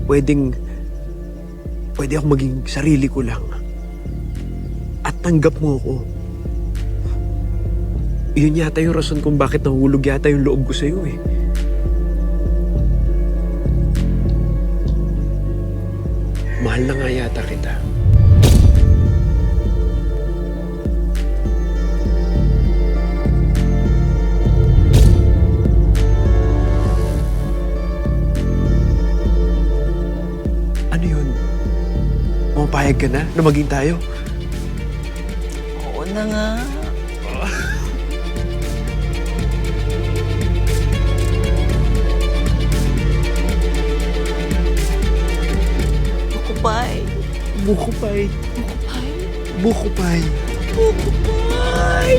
pwede akong maging sarili ko lang. At tanggap mo ako. Yun yata yung rason kung bakit nahulog yata yung loob ko sa'yo eh. Mahal na nga yata kita. Ano yun? Pumapayag ka na na maging tayo? Oo na nga. Bukupay. Bukupay. Bukupay. Bukupay. Bukupay.